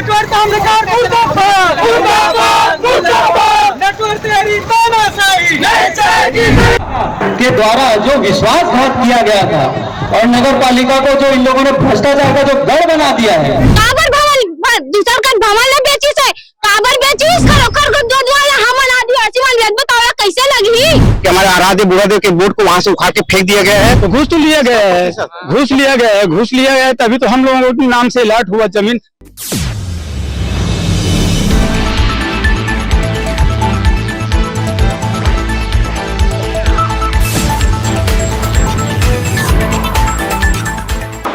Network Tamrakar मुर्दाबाद मुर्दाबाद मुर्दाबाद नेटवर्क तेरी तानाशाही नहीं चलेगी के द्वारा जो विश्वासघात किया गया था और नगर पालिका को जो इन लोगों ने भ्रष्टाचार का जो गढ़ बना दिया है। काबर भवन दूसर का भवन ले बेची से काबर बेची खरोखर को दो द्वारा हम बना दिया सिमन रेट बताओ कैसे लगी कि हमारे आराध्य बुरादेव के बोर्ड को वहां से उखाड़ के फेंक दिया गया है। तो घूस तो लिया गया है, घूस लिया गया है तभी तो हम लोगों के नाम से अलॉट हुआ जमीन।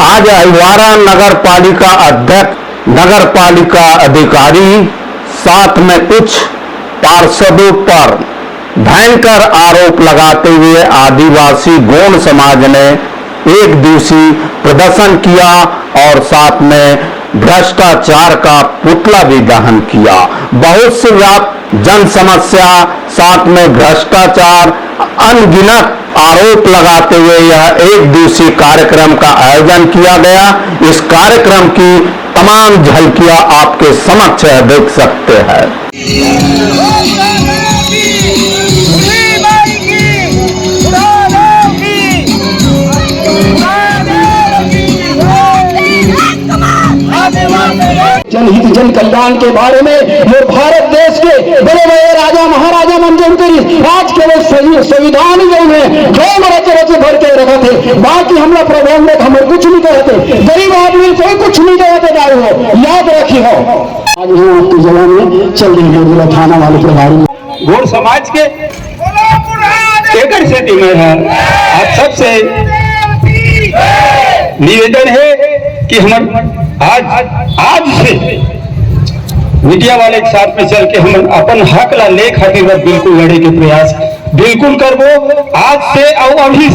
आज अहिवारा नगर पालिका अध्यक्ष, नगर पालिका अधिकारी, साथ में कुछ पार्षदों पर भयंकर आरोप लगाते हुए आदिवासी गौड़ समाज ने एक दिवसीय प्रदर्शन किया और साथ में भ्रष्टाचार का पुतला भी दहन किया। बहुत सी जन समस्या, साथ में भ्रष्टाचार, अनगिनत आरोप लगाते हुए यह एक दिवसीय कार्यक्रम का आयोजन किया गया। इस कार्यक्रम की तमाम झलकियां आपके समक्ष देख सकते हैं। जनहित जन कल्याण के बारे में ये भारत देश के बड़े बड़े राजा महाराजा मंजूर करी। आज के वो संविधान जो है गौड़ रच भर के रखे थे, बाकी हमला प्रभाव में हमें कुछ नहीं कहते, गरीब आदमी कोई कुछ नहीं कहते दारू हो, याद रखी हो। आज हम आपकी जगह में चल रही है थाना वाले प्रभारी गौड़ समाज के एकड़ स्थिति में है। आप सबसे निवेदन है कि हम आज से मीडिया वाले के साथ में चल के हम अपन हक ला ले खातिर बिल्कुल लड़े के प्रयास बिल्कुल करबो। आज से और अभी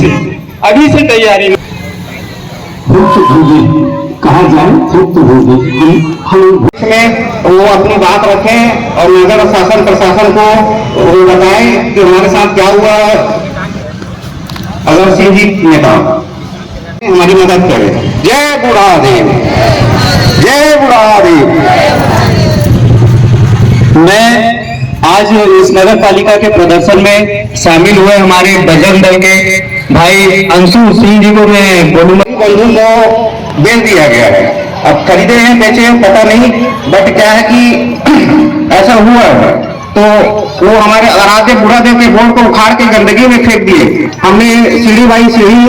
से तैयारी में कहा जाए हम वो अपनी बात रखें और नगर शासन प्रशासन को वो बताएं कि हमारे साथ क्या हुआ है। अगर सिंह जी नेता हमारी मदद करें। जय बुढ़ादेव, जय बुढ़ादेव। मैं आज इस नगर पालिका के प्रदर्शन में शामिल हुए हमारे बजरंग दल के भाई अंशु सिंह जी को मैं बोलूंगा। बंधु को बेच दिया गया है, अब खरीदे हैं बेचे हैं पता नहीं, बट क्या है कि ऐसा हुआ है। तो वो हमारे आराध्य बुढ़ादेव के बोर्ड को उखाड़ के गंदगी में फेंक दिए। हमने सीढ़ी बाई सीढ़ी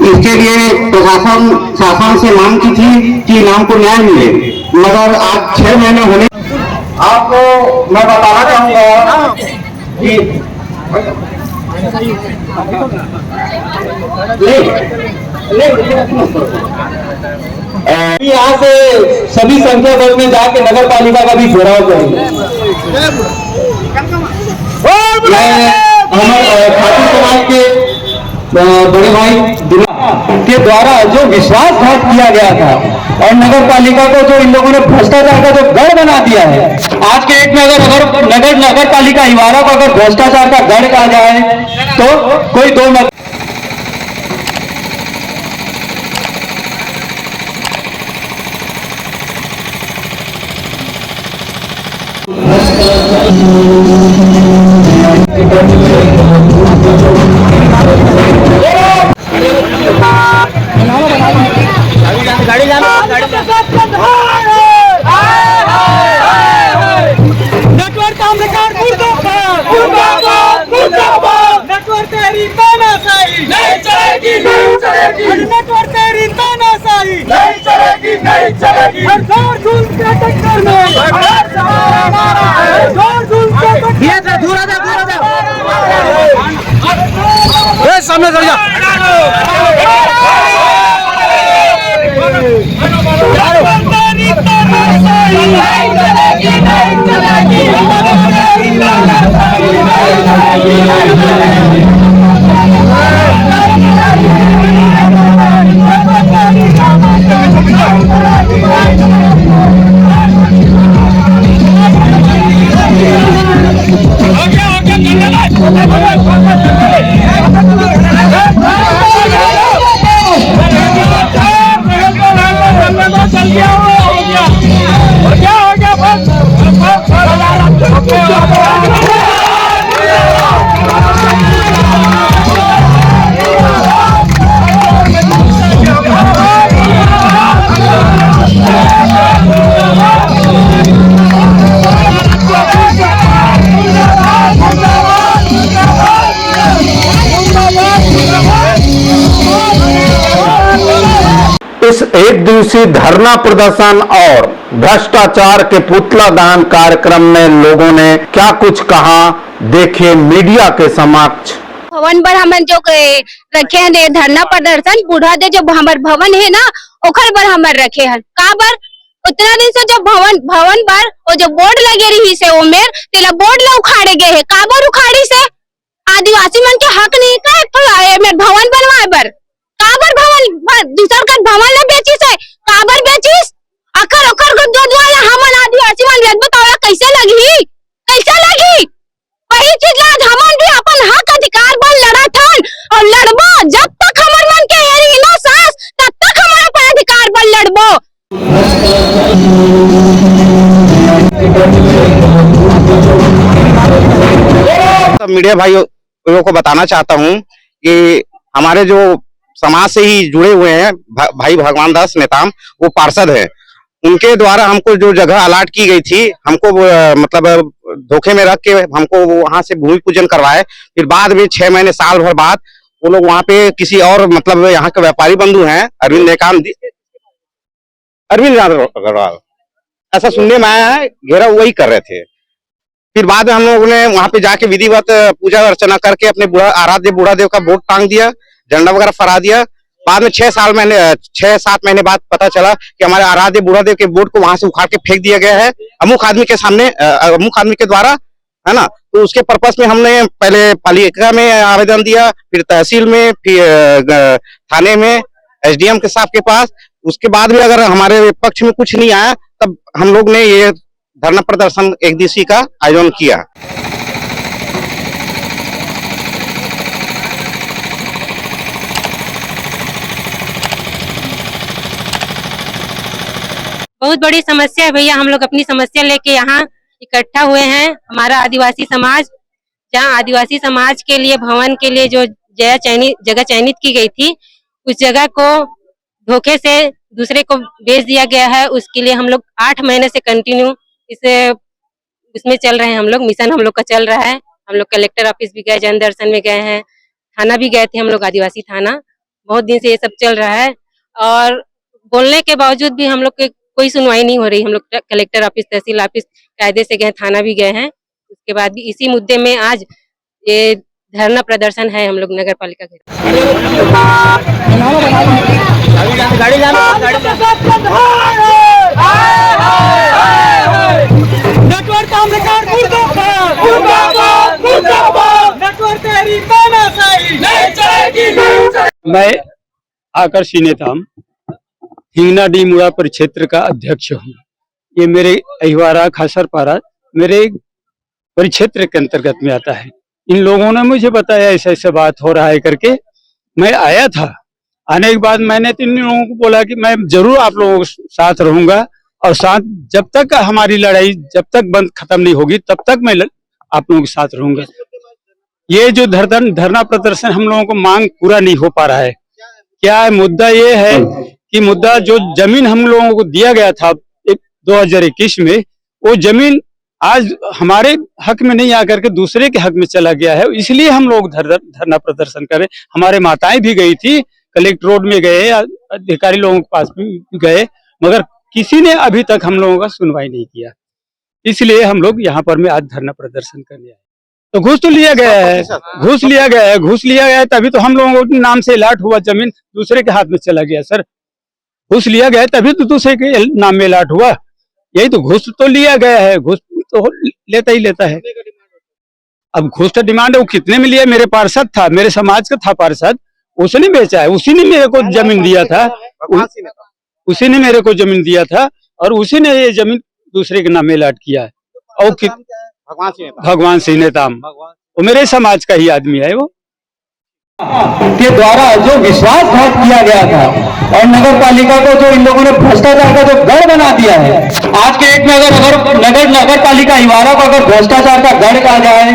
इसके लिए प्रशासन शासन से मांग की थी कि नाम को न्याय मिले, मगर आज 6 महीने होने आपको मैं बताना चाहूंगा कि यहाँ से सभी संख्या बल में जाके नगर पालिका का भी घेराव करेंगे। खाटू समाज के बड़े भाई के द्वारा जो विश्वासघात किया गया था और नगर पालिका को जो इन लोगों ने भ्रष्टाचार का जो गढ़ बना दिया है। आज के एक में अगर नगर पालिका अहिवारा को अगर भ्रष्टाचार का गढ़ कहा जाए तो कोई दो मत। नेटवर्क ताम्रकार मुर्दाबाद मुर्दाबाद मुर्दाबाद नेटवर्क तेरी तानाशाही नहीं चलेगी नहीं चलेगी नेटवर्क तेरी तानाशाही नहीं चलेगी नहीं चलेगी। हर जोर जुल्म के टक्कर में जोर जुल्म के टक्कर दूर जा सामने चल जा। चल गया हो गया एक दिवसीय धरना प्रदर्शन और भ्रष्टाचार के पुतला दहन कार्यक्रम में लोगों ने क्या कुछ कहा, देखिए मीडिया के समक्ष। भवन पर हमन जो रखे हैं धरना प्रदर्शन, बूढ़ा दे जो हमार भवन है ना ओखर पर हमर रखे हैं। का बर उतना दिन से जो भवन पर वो जो बोर्ड लगे रही से ओमेर तेला बोर्ड ला उखाड़े गए है। का बर उखाड़ी से आदिवासी मन के हक नहीं का एक भवन बनवाए बर। का बर भवन दूसर का भवन ला बेची से का बर बेचीस? अखर अखर जो द्वारा हमन आदिवासी मन बेच बताओ कैसे लगी, कैसे लगी? वही चीज ला हमन भी अपन हक अधिकार पर लड़त हन और लड़बो। जब तक हमर मन के एरी ना सांस तब तक हम अपन अधिकार पर लड़बो। तो मीडिया भाइयों को बताना चाहता हूं कि हमारे जो समाज से ही जुड़े हुए हैं भाई भगवान दास नेताम, वो पार्षद है, उनके द्वारा हमको जो जगह अलाट की गई थी, हमको मतलब धोखे में रख के हमको वहां से भूमि पूजन करवाए। फिर बाद में 6 महीने साल भर बाद वो लोग वहां पे किसी और मतलब यहाँ के व्यापारी बंधु हैं अरविंद अग्रवाल, ऐसा सुनने में आया है, घेरा वही कर रहे थे। फिर बाद में हम लोगों ने वहां पे जाके विधिवत पूजा अर्चना करके अपने आराध्य बूढ़ा देव का बोर्ड टांग दिया, झंडा वगैरह फहरा दिया। बाद में 6-7 महीने बाद पता चला कि हमारे आराध्य बूढ़ा देव के बोर्ड को वहां से उखाड़ के फेंक दिया गया है अमुक आदमी के सामने, अमुक आदमी के द्वारा, है ना। तो उसके पर्पस में हमने पहले पालिका में आवेदन दिया, फिर तहसील में, फिर थाने में, SDM के साहब के पास। उसके बाद भी अगर हमारे पक्ष में कुछ नहीं आया तब हम लोग ने ये धरना प्रदर्शन एक दिवसीय का आयोजन किया। बहुत बड़ी समस्या है भैया, हम लोग अपनी समस्या लेके यहाँ इकट्ठा हुए हैं। हमारा आदिवासी समाज, जहाँ आदिवासी समाज के लिए भवन के लिए जो जगह चयनित की गई थी, उस जगह को धोखे से दूसरे को बेच दिया गया है। उसके लिए हम लोग 8 महीने से कंटिन्यू इसमें चल रहे हैं। हम लोग मिशन हम लोग का चल रहा है। हम लोग कलेक्टर ऑफिस भी गए, जन दर्शन में गए हैं, थाना भी गए थे हम लोग, आदिवासी थाना। बहुत दिन से ये सब चल रहा है और बोलने के बावजूद भी हम लोग के कोई सुनवाई नहीं हो रही। हम लोग कलेक्टर ऑफिस, तहसील ऑफिस कायदे से गए, थाना भी गए हैं। उसके बाद भी इसी मुद्दे में आज ये धरना प्रदर्शन है हम लोग नगर पालिका के। मैं आकर्षी नेताम हिंगना डी मुड़ा परिक्षेत्र का अध्यक्ष हूँ। ये मेरे अहिवारा खासरपारा मेरे परिक्षेत्र के अंतर्गत में आता है। इन लोगों ने मुझे बताया ऐसा ऐसा बात हो रहा है करके। मैं आया था, आने के बाद मैंने 3 लोगों को बोला कि मैं जरूर आप लोगों के साथ रहूंगा और साथ जब तक हमारी लड़ाई जब तक बंद खत्म नहीं होगी तब तक मैं आप लोगों के साथ रहूंगा। ये जो धरना प्रदर्शन हम लोगों को मांग पूरा नहीं हो पा रहा है। क्या है मुद्दा? ये है कि मुद्दा जो जमीन हम लोगों को दिया गया था 2021 में, वो जमीन आज हमारे हक में नहीं आकर के दूसरे के हक में चला गया है। इसलिए हम लोग धरना प्रदर्शन करें। हमारे माताएं भी गई थी, कलेक्टर रोड में गए, अधिकारी लोगों के पास भी गए, मगर किसी ने अभी तक हम लोगों का सुनवाई नहीं किया। इसलिए हम लोग यहाँ पर में आज धरना प्रदर्शन करने आए। तो घूस तो लिया गया है, घूस लिया गया है, तभी तो हम लोगों के नाम से अलाट हुआ, जमीन दूसरे के हाथ में चला गया। सर, घूस लिया गया है तभी तो दूसरे के नाम में अलाट हुआ। यही तो, घूस तो लिया गया है, घूस तो लेता ही लेता है। अब घूस का डिमांड है, वो कितने में लिया? मेरे पार्षद था, मेरे समाज का था पार्षद, उसने बेचा है, उसी ने मेरे को जमीन दिया था, उसी ने मेरे को जमीन दिया था और उसी ने ये जमीन दूसरे के नाम में अलाट किया है। और भगवान सिंह नेताम, वो मेरे समाज का ही आदमी है। वो के द्वारा जो विश्वासघात किया गया था और नगर पालिका को जो इन लोगों ने भ्रष्टाचार का जो गढ़ बना दिया है, आज के डेट में अगर नगर पालिका हिवारा को अगर भ्रष्टाचार का गढ़ कहा जाए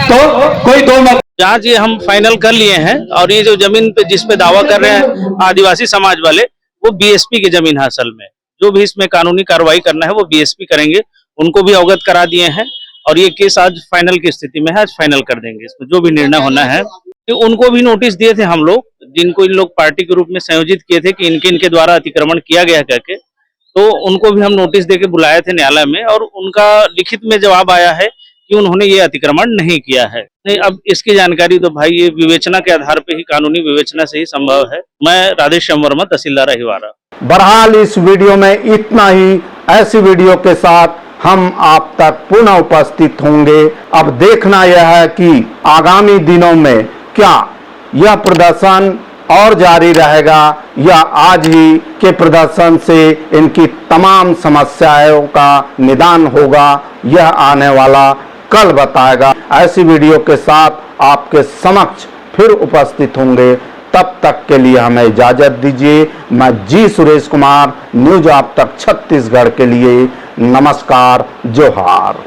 तो कोई दो मत। जांच ये हम फाइनल कर लिए हैं और ये जो जमीन पे जिस पे दावा कर रहे हैं आदिवासी समाज वाले, वो BSP की जमीन है। असल में जो भी इसमें कानूनी कार्रवाई करना है वो BSP करेंगे, उनको भी अवगत करा दिए हैं और ये केस आज फाइनल की स्थिति में है। आज फाइनल कर देंगे, इसमें जो भी निर्णय होना है कि उनको भी नोटिस दिए थे हम लोग, जिनको इन लोग पार्टी के रूप में संयोजित किए थे कि इनके द्वारा अतिक्रमण किया गया करके, तो उनको भी हम नोटिस देके बुलाए थे न्यायालय में, और उनका लिखित में जवाब आया है कि उन्होंने ये अतिक्रमण नहीं किया है। नहीं, अब इसकी जानकारी तो भाई ये विवेचना के आधार पे ही, कानूनी विवेचना से ही संभव है। मैं राधेश्याम वर्मा, तहसीलदार अहिवारा। बहरहाल इस वीडियो में इतना ही। ऐसी वीडियो के साथ हम आप तक पुनः उपस्थित होंगे। अब देखना यह है कि आगामी दिनों में क्या यह प्रदर्शन और जारी रहेगा या आज ही के प्रदर्शन से इनकी तमाम समस्याओं का निदान होगा, यह आने वाला कल बताएगा। ऐसी वीडियो के साथ आपके समक्ष फिर उपस्थित होंगे। तब तक के लिए हमें इजाजत दीजिए। मैं जी सुरेश कुमार, न्यूज आप तक छत्तीसगढ़ के लिए नमस्कार, जोहार।